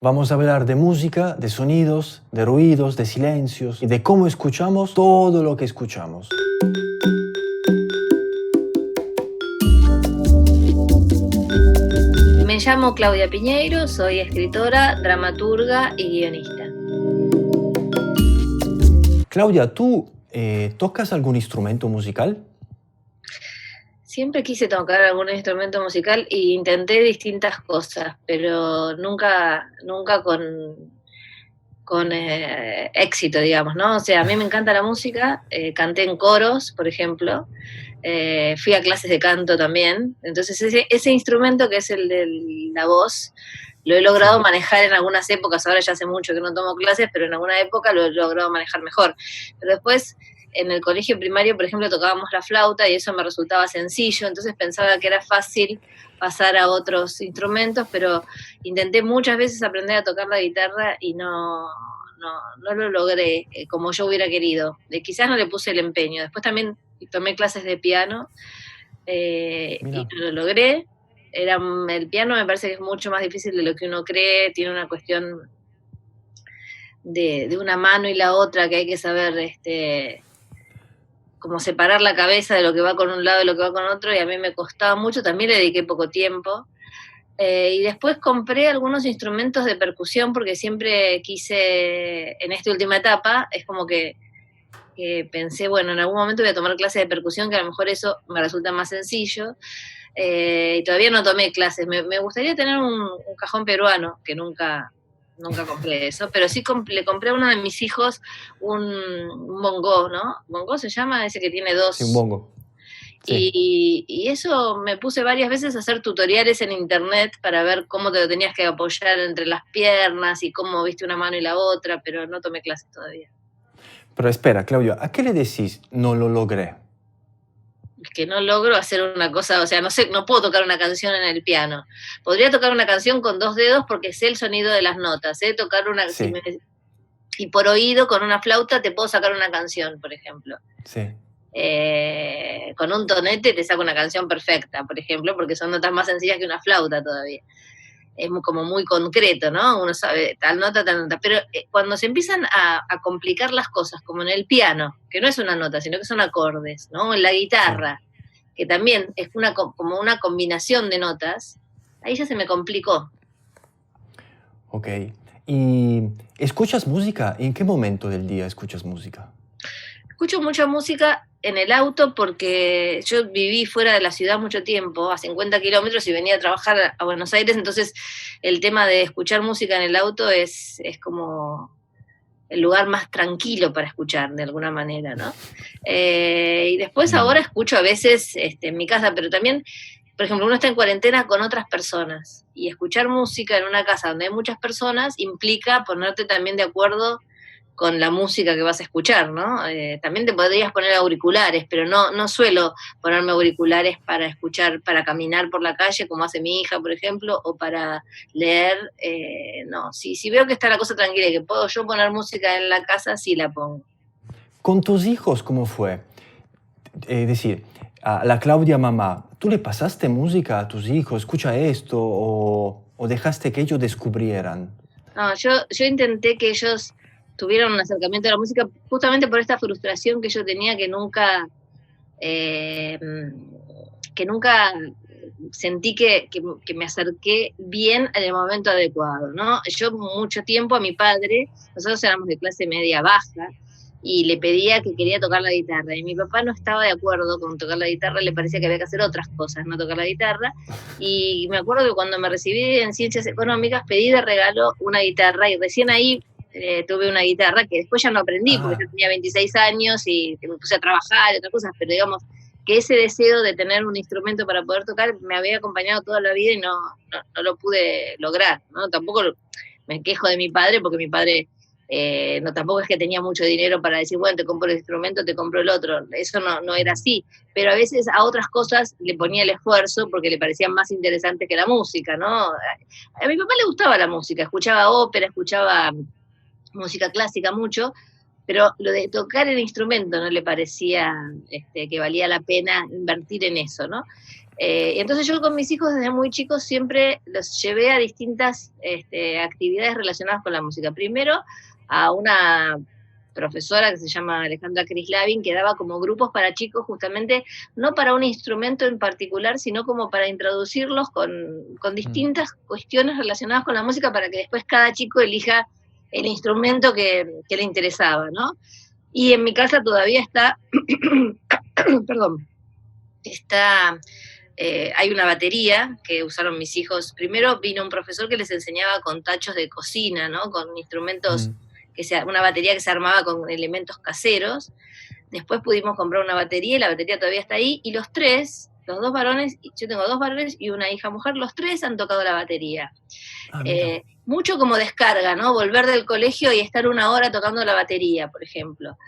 Vamos a hablar de música, de sonidos, de ruidos, de silencios y de cómo escuchamos todo lo que escuchamos. Me llamo Claudia Piñeiro, soy escritora, dramaturga y guionista. Claudia, ¿tú tocas algún instrumento musical? Siempre quise tocar algún instrumento musical e intenté distintas cosas, pero nunca con éxito, digamos, ¿no? O sea, a mí me encanta la música, canté en coros, por ejemplo, fui a clases de canto también, entonces ese instrumento que es el de la voz, lo he logrado manejar en algunas épocas, ahora ya hace mucho que no tomo clases, pero en alguna época lo he logrado manejar mejor. Pero después, en el colegio primario, por ejemplo, tocábamos la flauta y eso me resultaba sencillo, entonces pensaba que era fácil pasar a otros instrumentos, pero intenté muchas veces aprender a tocar la guitarra y no lo logré como yo hubiera querido. Quizás no le puse el empeño. Después también tomé clases de piano y no lo logré. El piano me parece que es mucho más difícil de lo que uno cree, tiene una cuestión de una mano y la otra que hay que saber como separar la cabeza de lo que va con un lado y lo que va con otro, y a mí me costaba mucho, también le dediqué poco tiempo. Y después compré algunos instrumentos de percusión porque siempre quise, en esta última etapa, es como que pensé, bueno, en algún momento voy a tomar clases de percusión, que a lo mejor eso me resulta más sencillo. Y todavía no tomé clases. Me gustaría tener un cajón peruano, que nunca compré eso, pero sí le compré a uno de mis hijos un bongó, ¿no? ¿Bongó se llama? Ese que tiene dos. Sí, un bongo. Sí. Y eso me puse varias veces a hacer tutoriales en internet para ver cómo te lo tenías que apoyar entre las piernas y cómo viste una mano y la otra, pero no tomé clases todavía. Pero espera, Claudia, ¿a qué le decís no lo logré? Es que no logro hacer una cosa, o sea, no sé, no puedo tocar una canción en el piano. Podría tocar una canción con 2 dedos porque sé el sonido de las notas, sé tocar una... Sí. Y por oído, con una flauta, te puedo sacar una canción, por ejemplo. Sí. Con un tonete te saco una canción perfecta, por ejemplo, porque son notas más sencillas que una flauta todavía. Es como muy concreto, ¿no? Uno sabe tal nota, tal nota. Pero cuando se empiezan a complicar las cosas, como en el piano, que no es una nota, sino que son acordes, ¿no? En la guitarra, que también es como una combinación de notas, ahí ya se me complicó. Ok. ¿Y escuchas música? ¿En qué momento del día escuchas música? Escucho mucha música en el auto porque yo viví fuera de la ciudad mucho tiempo, a 50 kilómetros, y venía a trabajar a Buenos Aires, entonces el tema de escuchar música en el auto es como el lugar más tranquilo para escuchar, de alguna manera, ¿no? Y después ahora escucho a veces en mi casa, pero también, por ejemplo, uno está en cuarentena con otras personas, y escuchar música en una casa donde hay muchas personas implica ponerte también de acuerdo con la música que vas a escuchar, ¿no? También te podrías poner auriculares, pero no suelo ponerme auriculares para escuchar, para caminar por la calle, como hace mi hija, por ejemplo, o para leer, no. Si veo que está la cosa tranquila y que puedo yo poner música en la casa, sí la pongo. ¿Con tus hijos cómo fue? Es decir, a la Claudia mamá, ¿tú le pasaste música a tus hijos? ¿Escucha esto? ¿O dejaste que ellos descubrieran? No, yo intenté que ellos tuvieran un acercamiento a la música justamente por esta frustración que yo tenía, que nunca sentí que me acerqué bien en el momento adecuado, ¿no? Yo mucho tiempo a mi padre, nosotros éramos de clase media baja, y le pedía que quería tocar la guitarra, y mi papá no estaba de acuerdo con tocar la guitarra, le parecía que había que hacer otras cosas, no tocar la guitarra, y me acuerdo que cuando me recibí en Ciencias Económicas pedí de regalo una guitarra, y recién ahí tuve una guitarra que después ya no aprendí, porque yo tenía 26 años y me puse a trabajar y otras cosas, pero digamos que ese deseo de tener un instrumento para poder tocar me había acompañado toda la vida y no lo pude lograr, ¿no? Tampoco me quejo de mi padre, porque mi padre no, tampoco es que tenía mucho dinero para decir, bueno, te compro el instrumento, te compro el otro, eso no era así, pero a veces a otras cosas le ponía el esfuerzo porque le parecían más interesantes que la música, ¿no? A mi papá le gustaba la música, escuchaba ópera, escuchaba música clásica mucho, pero lo de tocar el instrumento no le parecía que valía la pena invertir en eso, ¿no? Y entonces yo con mis hijos desde muy chicos siempre los llevé a distintas actividades relacionadas con la música. Primero a una profesora que se llama Alejandra Krislavin, que daba como grupos para chicos justamente, no para un instrumento en particular, sino como para introducirlos con distintas cuestiones relacionadas con la música para que después cada chico elija el instrumento que le interesaba, ¿no? Y en mi casa todavía está, perdón, hay una batería que usaron mis hijos. Primero vino un profesor que les enseñaba con tachos de cocina, ¿no? Con instrumentos, una batería que se armaba con elementos caseros. Después pudimos comprar una batería y la batería todavía está ahí. Y los dos varones, yo tengo dos varones y una hija mujer, los tres han tocado la batería. Mucho como descarga, ¿no? Volver del colegio y estar una hora tocando la batería, por ejemplo.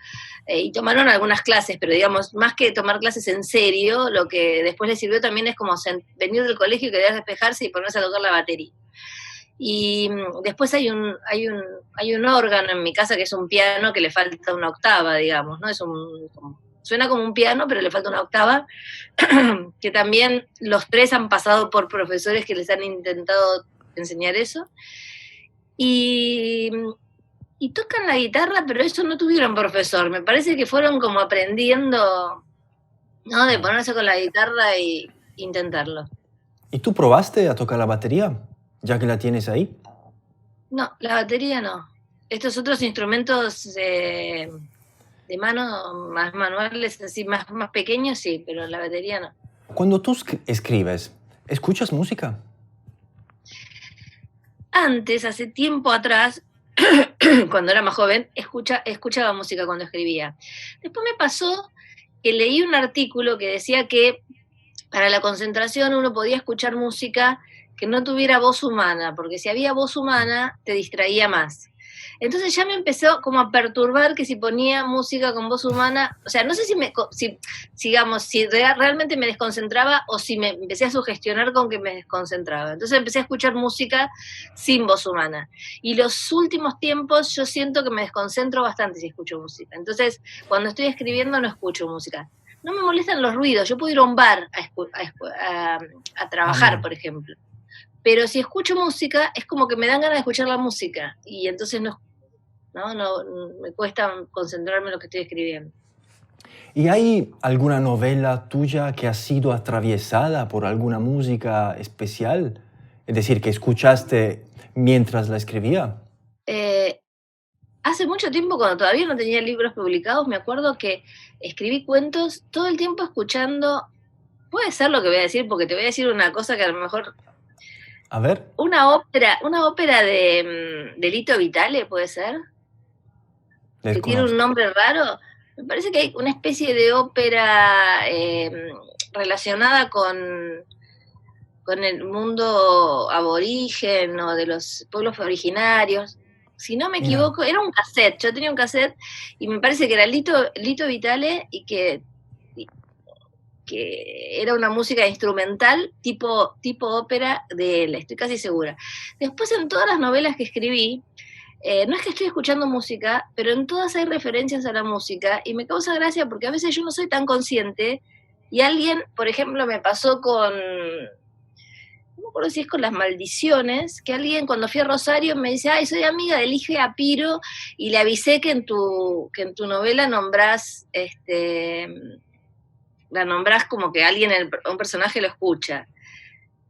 Y tomaron algunas clases, pero digamos, más que tomar clases en serio, lo que después les sirvió también es como venir del colegio y querer despejarse y ponerse a tocar la batería. Y después hay un órgano en mi casa que es un piano que le falta una octava, digamos, ¿no? Suena como un piano, pero le falta una octava, que también los tres han pasado por profesores que les han intentado enseñar eso. Y tocan la guitarra, pero eso no tuvieron profesor. Me parece que fueron como aprendiendo, ¿no? De ponerse con la guitarra e intentarlo. ¿Y tú probaste a tocar la batería, ya que la tienes ahí? No, la batería no. Estos otros instrumentos de mano, más manuales, así más pequeños, sí, pero la batería no. Cuando tú escribes, ¿escuchas música? Antes, hace tiempo atrás, cuando era más joven, escuchaba música cuando escribía. Después me pasó que leí un artículo que decía que para la concentración uno podía escuchar música que no tuviera voz humana, porque si había voz humana te distraía más. Entonces ya me empezó como a perturbar que si ponía música con voz humana, o sea, no sé si realmente me desconcentraba o si me empecé a sugestionar con que me desconcentraba. Entonces empecé a escuchar música sin voz humana. Y los últimos tiempos yo siento que me desconcentro bastante si escucho música. Entonces, cuando estoy escribiendo no escucho música. No me molestan los ruidos, yo puedo ir a un bar a trabajar, por ejemplo. Pero si escucho música, es como que me dan ganas de escuchar la música. Y entonces no me cuesta concentrarme en lo que estoy escribiendo. ¿Y hay alguna novela tuya que ha sido atravesada por alguna música especial? Es decir, que escuchaste mientras la escribía. Hace mucho tiempo, cuando todavía no tenía libros publicados, me acuerdo que escribí cuentos todo el tiempo escuchando. Puede ser lo que voy a decir, porque te voy a decir una cosa que a lo mejor... A ver. Una ópera de Lito Vitale, ¿puede ser? Que tiene un nombre raro. Me parece que hay una especie de ópera relacionada con el mundo aborigen o de los pueblos originarios. Si no me equivoco, era un cassette. Yo tenía un cassette y me parece que era Lito Vitale y que era una música instrumental tipo ópera de él, estoy casi segura. Después en todas las novelas que escribí, no es que estoy escuchando música, pero en todas hay referencias a la música y me causa gracia porque a veces yo no soy tan consciente y alguien, por ejemplo, me pasó con, no me acuerdo si es con Las Maldiciones, que alguien cuando fui a Rosario me dice, ay, soy amiga del Ligia Apiro y le avisé que en tu novela nombrás, la nombrás como que un personaje lo escucha.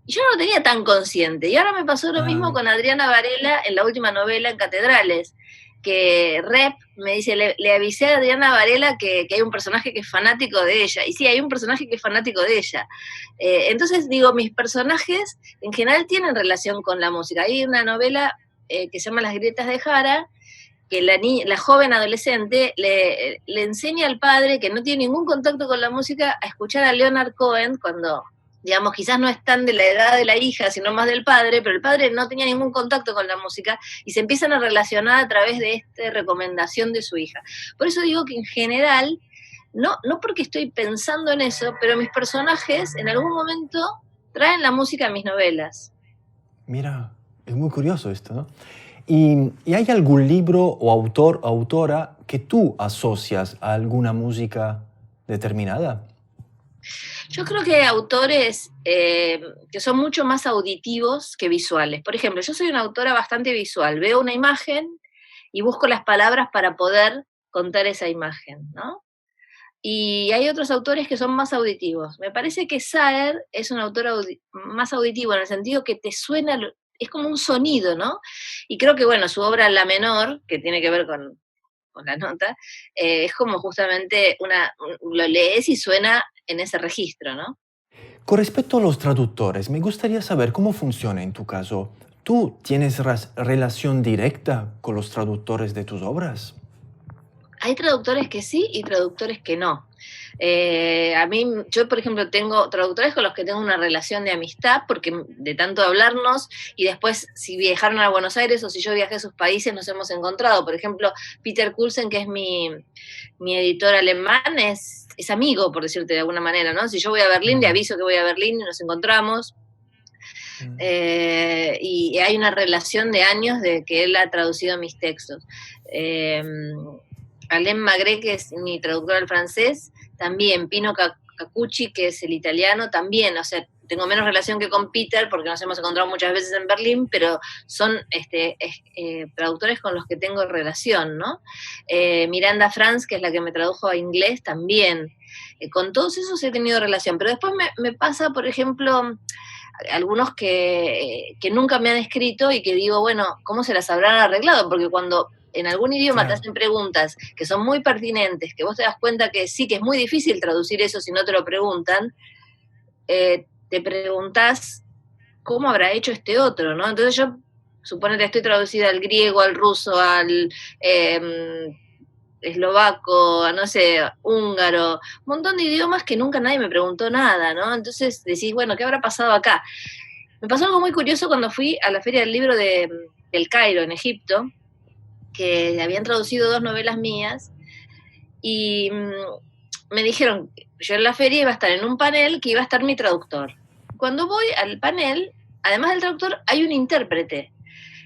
Y yo no lo tenía tan consciente. Y ahora me pasó lo mismo con Adriana Varela en la última novela, en Catedrales, que Rep me dice, le avisé a Adriana Varela que hay un personaje que es fanático de ella. Y sí, hay un personaje que es fanático de ella. Entonces, digo, mis personajes en general tienen relación con la música. Hay una novela que se llama Las grietas de Jara, que la joven adolescente le enseña al padre, que no tiene ningún contacto con la música, a escuchar a Leonard Cohen cuando, digamos, quizás no es tan de la edad de la hija, sino más del padre, pero el padre no tenía ningún contacto con la música y se empiezan a relacionar a través de esta recomendación de su hija. Por eso digo que en general, no porque estoy pensando en eso, pero mis personajes en algún momento traen la música a mis novelas. Mira, es muy curioso esto, ¿no? ¿Y hay algún libro o autor o autora que tú asocias a alguna música determinada? Yo creo que hay autores que son mucho más auditivos que visuales. Por ejemplo, yo soy una autora bastante visual. Veo una imagen y busco las palabras para poder contar esa imagen, ¿no? Y hay otros autores que son más auditivos. Me parece que Saer es un autor más auditivo en el sentido que te suena, es como un sonido, ¿no? Y creo que, bueno, su obra La Menor, que tiene que ver con la nota, es como justamente lo lees y suena en ese registro, ¿no? Con respecto a los traductores, me gustaría saber cómo funciona en tu caso. ¿Tú tienes relación directa con los traductores de tus obras? Hay traductores que sí y traductores que no. Yo por ejemplo tengo traductores con los que tengo una relación de amistad, porque de tanto hablarnos, y después si viajaron a Buenos Aires o si yo viajé a sus países nos hemos encontrado. Por ejemplo, Peter Coulson, que es mi editor alemán, es amigo, por decirte de alguna manera, ¿no? Si yo voy a Berlín, le Mm, aviso que voy a Berlín y nos encontramos. mm. Y hay una relación de años de que él ha traducido mis textos. Eh, Alain Magret, que es mi traductor al francés, también. Pino Cacucci, que es el italiano, también. O sea, tengo menos relación que con Peter porque nos hemos encontrado muchas veces en Berlín, pero son traductores con los que tengo relación, ¿no? Miranda Franz, que es la que me tradujo a inglés, también. Con todos esos he tenido relación, pero después me pasa, por ejemplo, algunos que nunca me han escrito y que digo, bueno, ¿cómo se las habrán arreglado? Porque cuando en algún idioma te Claro. hacen preguntas que son muy pertinentes, que vos te das cuenta que sí, que es muy difícil traducir eso si no te lo preguntan, te preguntás cómo habrá hecho este otro, ¿no? Entonces yo, suponete, estoy traducida al griego, al ruso, al eslovaco, a no sé, húngaro, un montón de idiomas que nunca nadie me preguntó nada, ¿no? Entonces decís, bueno, ¿qué habrá pasado acá? Me pasó algo muy curioso cuando fui a la Feria del Libro del Cairo, en Egipto, que habían traducido dos novelas mías, y me dijeron, yo en la feria iba a estar en un panel que iba a estar mi traductor. Cuando voy al panel, además del traductor, hay un intérprete.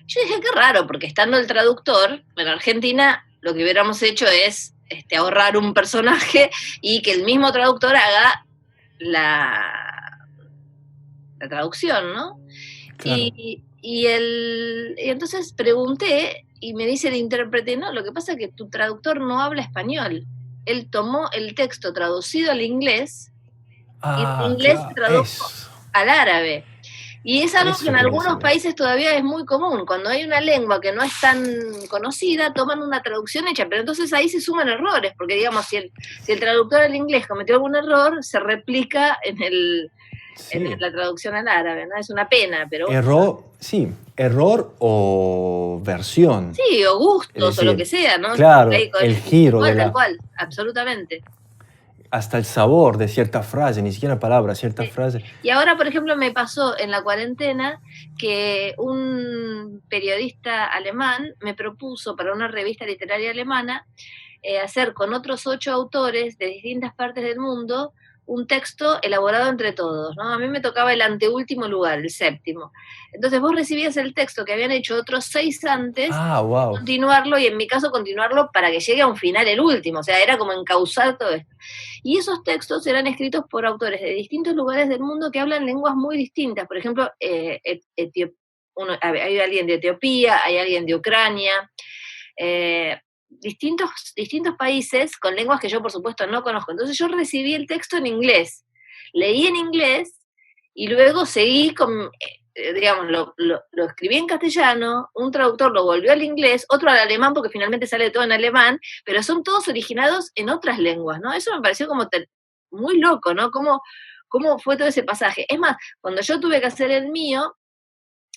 Yo dije, qué raro, porque estando el traductor, en Argentina lo que hubiéramos hecho es ahorrar un personaje y que el mismo traductor haga la traducción, ¿no? Claro. Y entonces pregunté y me dice el intérprete, no, lo que pasa es que tu traductor no habla español. Él tomó el texto traducido al inglés y del Ah, inglés se claro. tradujo al árabe. Y es algo que Eso en quería algunos saber. países todavía es muy común. Cuando hay una lengua que no es tan conocida, toman una traducción hecha, pero entonces ahí se suman errores, porque digamos, si el traductor del inglés cometió algún error, se replica en Sí. la traducción al árabe, ¿no? Es una pena, pero bueno. Error, sí, error o versión. Sí, o Es gustos, o lo que decir, sea, ¿no? claro, el giro de Tal la, cual, absolutamente. hasta el sabor de cierta frase, ni siquiera palabra, cierta Sí. frase. Y ahora, por ejemplo, me pasó en la cuarentena que un periodista alemán me propuso para una revista literaria alemana hacer con otros 8 autores de distintas partes del mundo un texto elaborado entre todos, ¿no? A mí me tocaba el anteúltimo lugar, el séptimo. Entonces vos recibías el texto que habían hecho otros 6 antes, Ah, wow. continuarlo, y en mi caso continuarlo para que llegue a un final el último, o sea, era como encauzar todo esto. Y esos textos eran escritos por autores de distintos lugares del mundo que hablan lenguas muy distintas. Por ejemplo, hay alguien de Etiopía, hay alguien de Ucrania, distintos países con lenguas que yo por supuesto no conozco. Entonces yo recibí el texto en inglés, leí en inglés y luego seguí con, digamos, lo escribí en castellano, un traductor lo volvió al inglés, otro al alemán porque finalmente sale todo en alemán, pero son todos originados en otras lenguas, ¿no? Eso me pareció como muy loco, ¿no? ¿Cómo fue todo ese pasaje? Es más, cuando yo tuve que hacer el mío,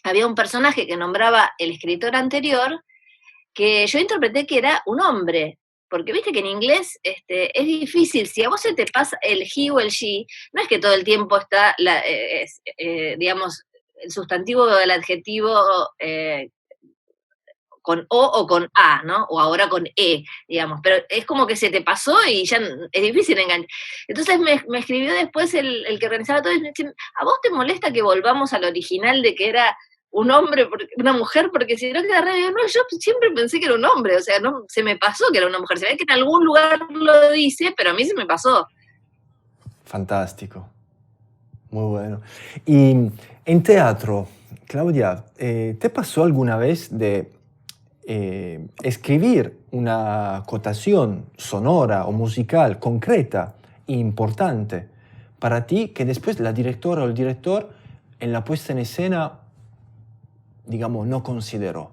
había un personaje que nombraba el escritor anterior, que yo interpreté que era un hombre, porque viste que en inglés es difícil, si a vos se te pasa el he o el she, no es que todo el tiempo está, digamos, el sustantivo o el adjetivo con o con a, ¿no? O ahora con e, digamos, pero es como que se te pasó y ya es difícil enganchar. Entonces me escribió después el que organizaba todo y me dice, ¿a vos te molesta que volvamos al original de que era un hombre, una mujer? Porque si no queda raro, no, yo siempre pensé que era un hombre, o sea, no, se me pasó que era una mujer, se ve que en algún lugar lo dice, pero a mí se me pasó. fantástico, muy bueno. Y en teatro, Claudia, ¿te pasó alguna vez de escribir una cotación sonora o musical concreta e importante para ti que después la directora o el director en la puesta en escena, digamos, no consideró?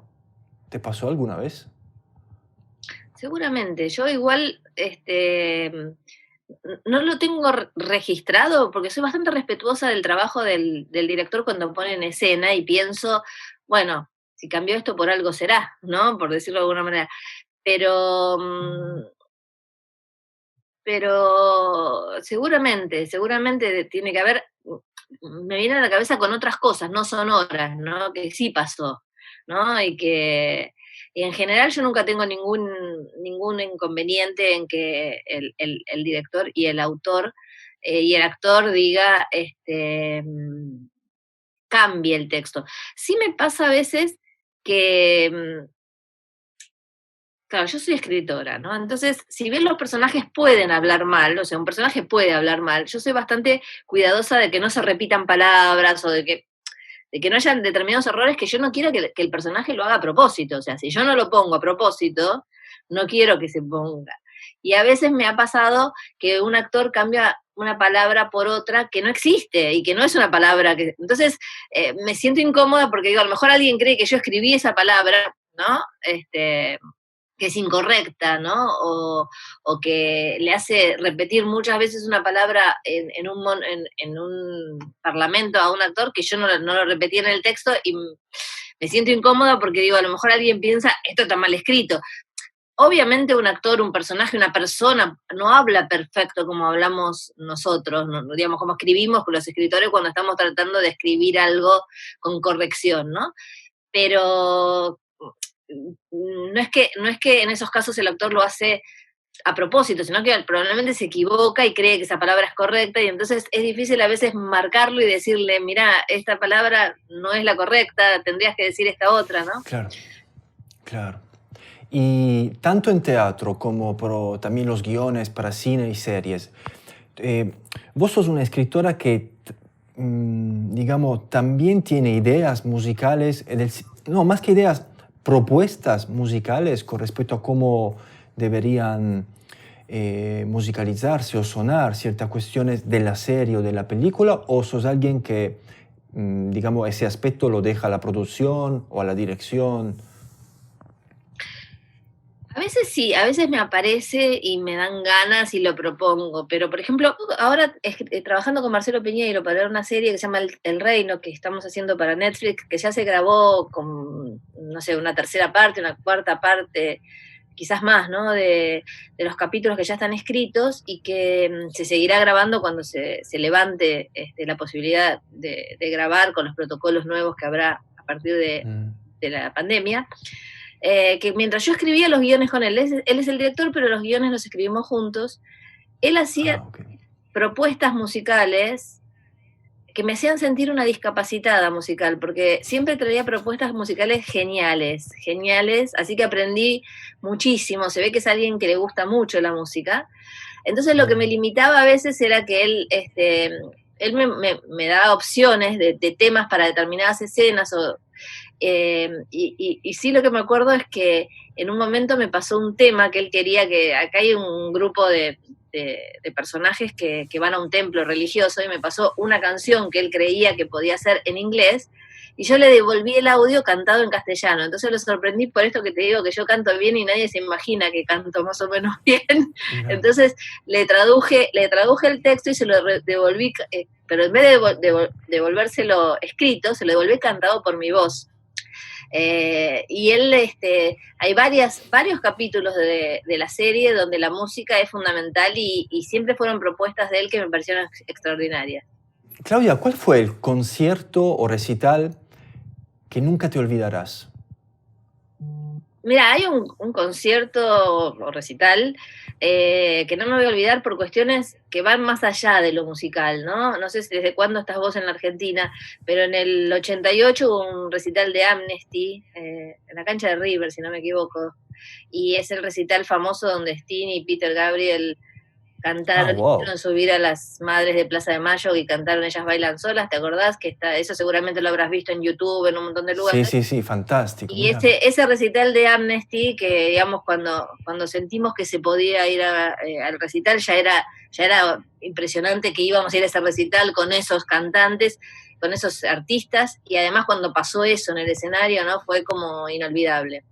¿Te pasó alguna vez? Seguramente, yo igual no lo tengo registrado porque soy bastante respetuosa del trabajo del director cuando pone en escena y pienso, bueno, si cambió esto por algo será, ¿no? Por decirlo de alguna manera. Pero, pero seguramente tiene que haber, me viene a la cabeza con otras cosas, no sonoras, ¿no? Que sí pasó, ¿no? Y en general yo nunca tengo ningún inconveniente en que el director y el autor y el actor diga, cambie el texto. Sí me pasa a veces que, claro, yo soy escritora, ¿no? Entonces, si bien los personajes pueden hablar mal, o sea, un personaje puede hablar mal, yo soy bastante cuidadosa de que no se repitan palabras o de que no hayan determinados errores que yo no quiero que el personaje lo haga a propósito. O sea, si yo no lo pongo a propósito, no quiero que se ponga. Y a veces me ha pasado que un actor cambia una palabra por otra que no existe y que no es una palabra que... Entonces, me siento incómoda porque digo, a lo mejor alguien cree que yo escribí esa palabra, ¿no? Que es incorrecta, ¿no? O que le hace repetir muchas veces una palabra en un parlamento a un actor que yo no lo repetí en el texto y me siento incómoda porque digo, a lo mejor alguien piensa, esto está mal escrito. Obviamente un actor, un personaje, una persona no habla perfecto como hablamos nosotros, digamos, como escribimos con los escritores cuando estamos tratando de escribir algo con corrección, ¿no? Pero no es que en esos casos el actor lo hace a propósito, sino que probablemente se equivoca y cree que esa palabra es correcta y entonces es difícil a veces marcarlo y decirle, mira, esta palabra no es la correcta, tendrías que decir esta otra, ¿no? Claro, claro. Y tanto en teatro como también los guiones para cine y series, vos sos una escritora que, digamos, también tiene ideas musicales, no, más que ideas, propuestas musicales con respecto a cómo deberían musicalizarse o sonar ciertas cuestiones de la serie o de la película, o sos alguien que, digamos, ese aspecto lo deja a la producción o a la dirección. A veces sí, a veces me aparece y me dan ganas y lo propongo, pero por ejemplo, ahora trabajando con Marcelo Piñeiro para una serie que se llama El Reino, que estamos haciendo para Netflix, que ya se grabó con, no sé, una tercera parte, una cuarta parte, quizás más, ¿no? De los capítulos que ya están escritos y que se seguirá grabando cuando se levante la posibilidad de grabar con los protocolos nuevos que habrá a partir de la pandemia. Que mientras yo escribía los guiones con él es el director, pero los guiones los escribimos juntos, él hacía Okay. propuestas musicales que me hacían sentir una discapacitada musical, porque siempre traía propuestas musicales geniales, geniales, así que aprendí muchísimo, se ve que es alguien que le gusta mucho la música, entonces lo que me limitaba a veces era que él me daba opciones de temas para determinadas escenas y sí lo que me acuerdo es que en un momento me pasó un tema que él quería que, acá hay un grupo de personajes que van a un templo religioso y me pasó una canción que él creía que podía ser en inglés y yo le devolví el audio cantado en castellano, entonces lo sorprendí por esto que te digo que yo canto bien y nadie se imagina que canto más o menos bien, Mira. entonces le traduje el texto y se lo devolví, pero en vez de devolvérselo escrito, se lo devolví cantado por mi voz. Y él, hay varios capítulos de la serie donde la música es fundamental y siempre fueron propuestas de él que me parecieron extraordinarias. Claudia, ¿cuál fue el concierto o recital que nunca te olvidarás? Mira, hay un concierto o recital que no me voy a olvidar por cuestiones que van más allá de lo musical, ¿no? No sé desde cuándo estás vos en la Argentina, pero en el 88 hubo un recital de Amnesty en la cancha de River, si no me equivoco, y es el recital famoso donde Sting y Peter Gabriel cantaron, wow. hicieron subir a las madres de Plaza de Mayo y cantaron Ellas Bailan Solas, ¿te acordás? Que eso seguramente lo habrás visto en YouTube, en un montón de lugares. Sí, fantástico. Y ese recital de Amnesty, que digamos cuando sentimos que se podía ir al recital, ya era impresionante que íbamos a ir a ese recital con esos cantantes, con esos artistas, y además cuando pasó eso en el escenario, ¿no? Fue como inolvidable.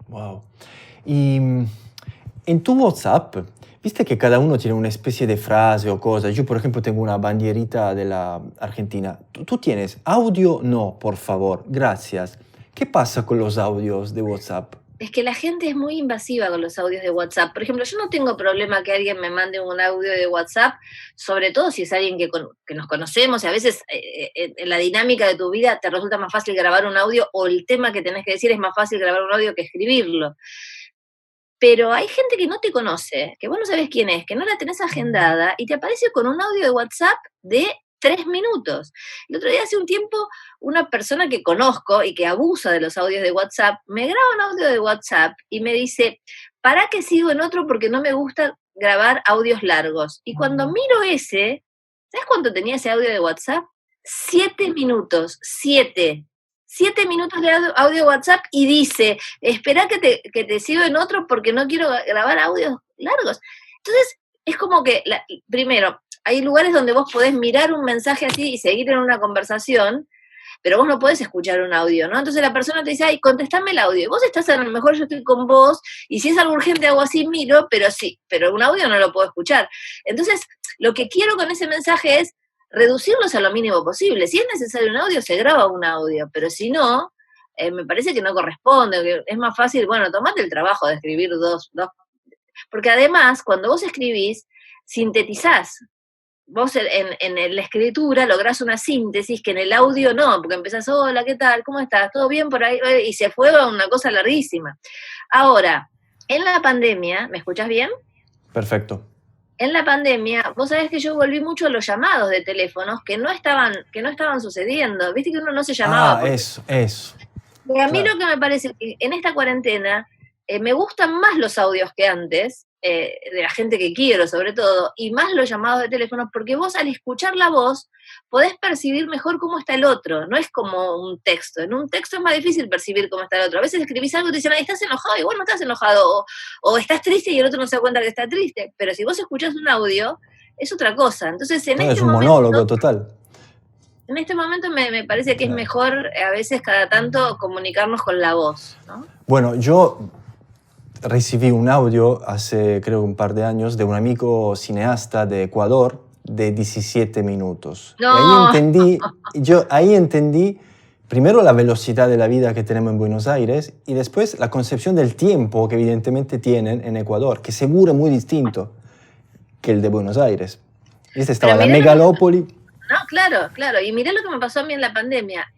Wow. Y en tu WhatsApp, viste que cada uno tiene una especie de frase o cosa. Yo, por ejemplo, tengo una bandierita de la Argentina. ¿Tú tienes audio? No, por favor, gracias. ¿Qué pasa con los audios de WhatsApp? Es que la gente es muy invasiva con los audios de WhatsApp. Por ejemplo, yo no tengo problema que alguien me mande un audio de WhatsApp, sobre todo si es alguien que nos conocemos, y a veces en la dinámica de tu vida te resulta más fácil grabar un audio, o el tema que tenés que decir es más fácil grabar un audio que escribirlo. Pero hay gente que no te conoce, que vos no sabés quién es, que no la tenés agendada, y te aparece con un audio de WhatsApp de 3 minutos. El otro día, hace un tiempo, una persona que conozco y que abusa de los audios de WhatsApp, me graba un audio de WhatsApp y me dice, ¿para qué sigo en otro? Porque no me gusta grabar audios largos. Y cuando miro ¿sabes cuánto tenía ese audio de WhatsApp? 7 minutos, 7. 7 minutos de audio WhatsApp, y dice, espera que te sigo en otro porque no quiero grabar audios largos. Entonces, es como que, primero, hay lugares donde vos podés mirar un mensaje así y seguir en una conversación, pero vos no podés escuchar un audio, ¿no? Entonces la persona te dice, ay, contestame el audio. Y vos estás, a lo mejor yo estoy con vos, y si es algo urgente hago así, miro, pero un audio no lo puedo escuchar. Entonces, lo que quiero con ese mensaje es reducirlos a lo mínimo posible. Si es necesario un audio, se graba un audio, pero si no, me parece que no corresponde, que es más fácil, bueno, tomate el trabajo de escribir dos, porque además, cuando vos escribís, sintetizás. Vos en la escritura lográs una síntesis que en el audio no, porque empezás, hola, ¿qué tal? ¿Cómo estás? ¿Todo bien por ahí? Y se fue una cosa larguísima. Ahora, en la pandemia, ¿me escuchás bien? Perfecto. En la pandemia, vos sabés que yo volví mucho a los llamados de teléfonos que no estaban sucediendo. Viste que uno no se llamaba. Eso. Y a mí lo que me parece que en esta cuarentena me gustan más los audios que antes, de la gente que quiero sobre todo, y más los llamados de teléfono, porque vos al escuchar la voz podés percibir mejor cómo está el otro, no es como un texto. En un texto es más difícil percibir cómo está el otro. A veces escribís algo y te dicen, ay, estás enojado, y vos no estás enojado, o estás triste y el otro no se da cuenta que está triste, pero si vos escuchás un audio, es otra cosa. Entonces, es un monólogo total. En este momento me parece que es mejor a veces cada tanto comunicarnos con la voz, ¿no? Bueno, yo recibí un audio hace creo un par de años de un amigo cineasta de Ecuador de 17 minutos. No. Y ahí entendí primero la velocidad de la vida que tenemos en Buenos Aires, y después la concepción del tiempo que evidentemente tienen en Ecuador, que seguro es muy distinto que el de Buenos Aires. ¿Viste? Estaba la megalópoli. No, claro. Y mirá lo que me pasó a mí en la pandemia.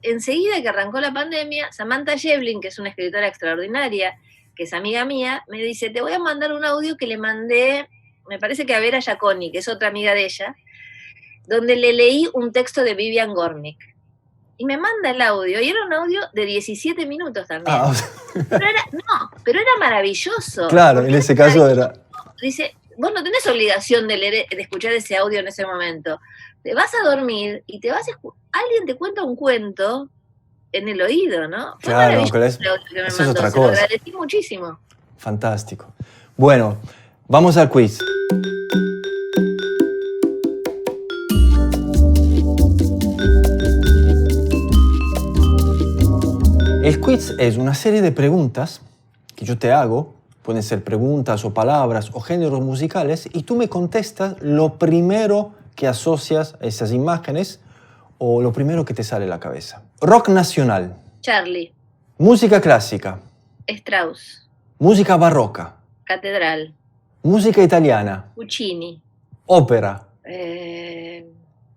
Enseguida que arrancó la pandemia, Samantha Shevlin, que es una escritora extraordinaria, que es amiga mía, me dice, te voy a mandar un audio que le mandé, me parece que a Vera Giaconi, que es otra amiga de ella, donde le leí un texto de Vivian Gornick. Y me manda el audio, y era un audio de 17 minutos también. Pero era maravilloso. Claro, en ese caso era... Dice, vos no tenés obligación de escuchar ese audio en ese momento. Te vas a dormir y alguien te cuenta un cuento en el oído, ¿no? Claro, eso es otra cosa. Lo agradecí muchísimo. Fantástico. Bueno, vamos al quiz. El quiz es una serie de preguntas que yo te hago. Pueden ser preguntas o palabras o géneros musicales, y tú me contestas lo primero que asocias a esas imágenes o lo primero que te sale a la cabeza. Rock nacional. Charlie. Música clásica. Strauss. Música barroca. Catedral. Música italiana. Puccini. Ópera.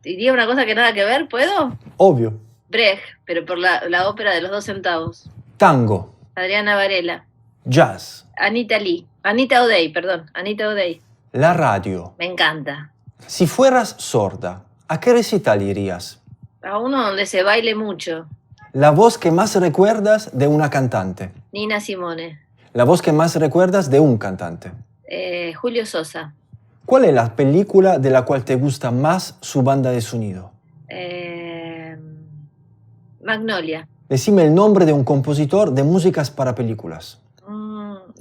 Diría una cosa que nada que ver, ¿puedo? Obvio. Brecht, pero por la ópera de los 2 centavos. Tango. Adriana Varela. Jazz. Anita O'Day. La radio. Me encanta. Si fueras sorda, ¿a qué recital irías? A uno donde se baile mucho. La voz que más recuerdas de una cantante. Nina Simone. La voz que más recuerdas de un cantante. Julio Sosa. ¿Cuál es la película de la cual te gusta más su banda de sonido? Magnolia. Decime el nombre de un compositor de músicas para películas.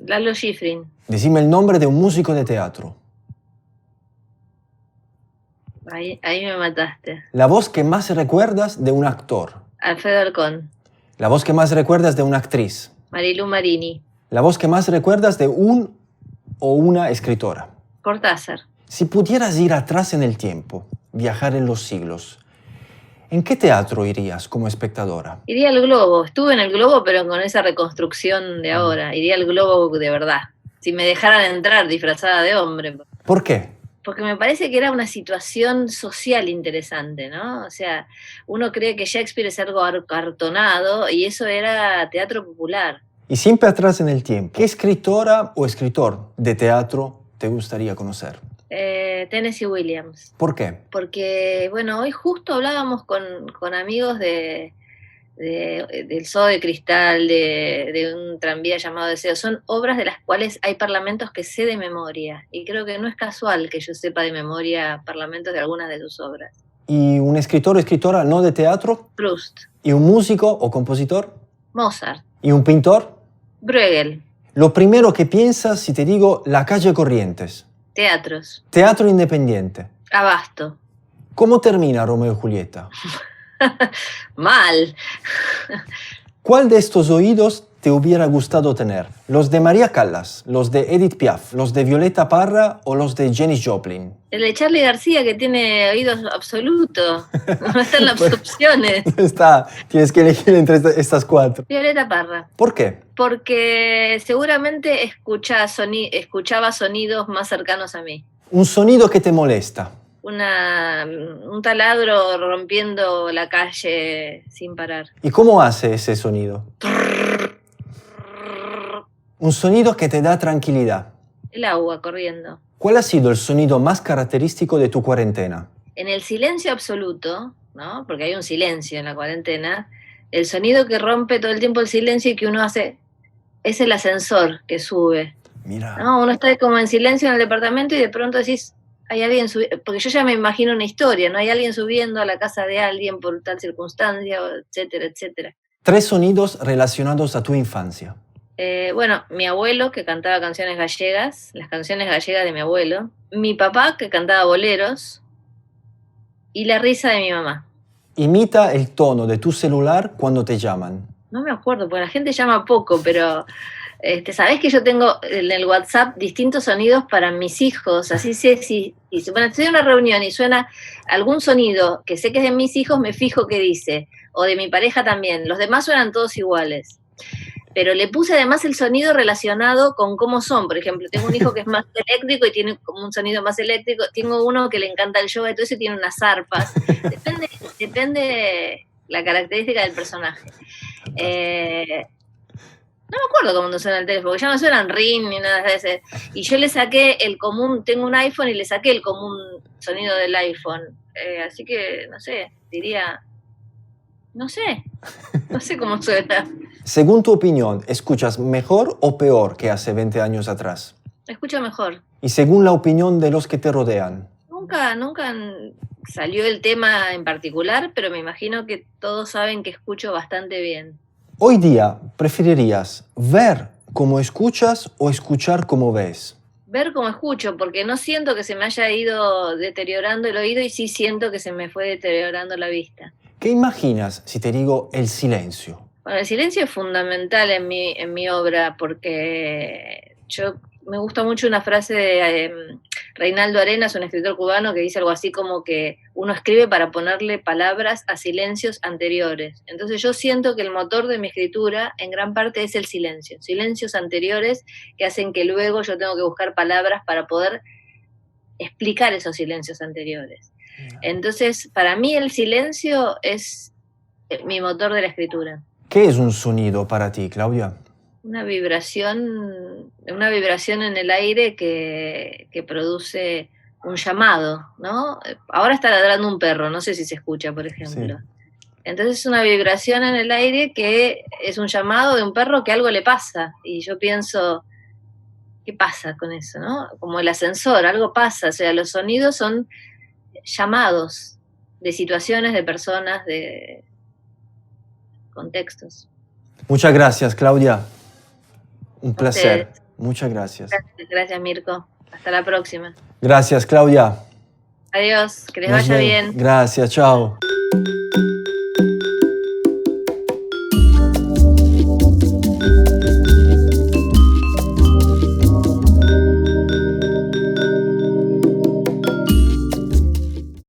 Lalo Schifrin. Decime el nombre de un músico de teatro. Ahí me mataste. La voz que más recuerdas de un actor. Alfredo Alcón. La voz que más recuerdas de una actriz. Marilu Marini. La voz que más recuerdas de un o una escritora. Cortázar. Si pudieras ir atrás en el tiempo, viajar en los siglos, ¿en qué teatro irías como espectadora? Iría al Globo. Estuve en el Globo, pero con esa reconstrucción de ahora. Iría al Globo de verdad. Si me dejaran entrar disfrazada de hombre. ¿Por qué? Porque me parece que era una situación social interesante, ¿no? O sea, uno cree que Shakespeare es algo cartonado y eso era teatro popular. Y siempre atrás en el tiempo, ¿qué escritora o escritor de teatro te gustaría conocer? Tennessee Williams. ¿Por qué? Porque, bueno, hoy justo hablábamos con amigos del Zoo de Cristal, de un tranvía llamado Deseo. Son obras de las cuales hay parlamentos que sé de memoria. Y creo que no es casual que yo sepa de memoria parlamentos de algunas de sus obras. ¿Y un escritor o escritora no de teatro? Proust. ¿Y un músico o compositor? Mozart. ¿Y un pintor? Bruegel. Lo primero que piensas si te digo La calle Corrientes. Teatros. Teatro independiente. Abasto. ¿Cómo termina Romeo y Julieta? Mal. ¿Cuál de estos oídos te hubiera gustado tener? ¿Los de María Callas, los de Edith Piaf, los de Violeta Parra o los de Janis Joplin? El de Charly García, que tiene oídos absolutos. No están las opciones. Está, tienes que elegir entre estas cuatro. Violeta Parra. ¿Por qué? Porque seguramente escuchaba sonidos más cercanos a mí. Un sonido que te molesta. Un taladro rompiendo la calle sin parar. ¿Y cómo hace ese sonido? Un sonido que te da tranquilidad. El agua corriendo. ¿Cuál ha sido el sonido más característico de tu cuarentena? En el silencio absoluto, ¿no? Porque hay un silencio en la cuarentena, el sonido que rompe todo el tiempo el silencio y que uno hace es el ascensor que sube. Mira. ¿No? Uno está como en silencio en el departamento y de pronto decís, hay alguien subiendo, porque yo ya me imagino una historia, ¿no? Hay alguien subiendo a la casa de alguien por tal circunstancia, etcétera, etcétera. 3 sonidos relacionados a tu infancia. Bueno, mi abuelo que cantaba canciones gallegas, las canciones gallegas de mi abuelo, mi papá que cantaba boleros y la risa de mi mamá. Imita el tono de tu celular cuando te llaman. No me acuerdo, porque la gente llama poco, pero sabés que yo tengo en el WhatsApp distintos sonidos para mis hijos, así sé si bueno, estoy en una reunión y suena algún sonido que sé que es de mis hijos, me fijo qué dice, o de mi pareja también, los demás suenan todos iguales. Pero le puse además el sonido relacionado con cómo son. Por ejemplo, tengo un hijo que es más eléctrico y tiene como un sonido más eléctrico. Tengo uno que le encanta el yoga, entonces tiene unas arpas. Depende la característica del personaje. No me acuerdo cómo no suena el teléfono, porque ya no suenan ring ni nada de ese. Y yo le saqué el común, tengo un iPhone y le saqué el común sonido del iPhone. Así que, no sé, diría... No sé cómo suena. Según tu opinión, ¿escuchas mejor o peor que hace 20 años atrás? Escucho mejor. Y según la opinión de los que te rodean. Nunca salió el tema en particular, pero me imagino que todos saben que escucho bastante bien. Hoy día, ¿preferirías ver cómo escuchas o escuchar cómo ves? Ver cómo escucho, porque no siento que se me haya ido deteriorando el oído y sí siento que se me fue deteriorando la vista. ¿Qué imaginas si te digo el silencio? Bueno, el silencio es fundamental en mi obra porque me gusta mucho una frase de Reinaldo Arenas, un escritor cubano, que dice algo así como que uno escribe para ponerle palabras a silencios anteriores. Entonces yo siento que el motor de mi escritura en gran parte es el silencio, silencios anteriores que hacen que luego yo tengo que buscar palabras para poder explicar esos silencios anteriores. Entonces, para mí el silencio es mi motor de la escritura. ¿Qué es un sonido para ti, Claudia? Una vibración en el aire que produce un llamado, ¿no? Ahora está ladrando un perro, no sé si se escucha, por ejemplo. Sí. Entonces es una vibración en el aire que es un llamado de un perro que algo le pasa. Y yo pienso, ¿Qué pasa con eso, no? Como el ascensor, algo pasa, o sea, los sonidos son llamados de situaciones, de personas, de contextos. Muchas gracias, Claudia. Un A ustedes. placer. Muchas gracias. Gracias, Mirko. Hasta la próxima. Gracias, Claudia. Adiós, que les Nos vaya vemos. bien. Gracias, chao.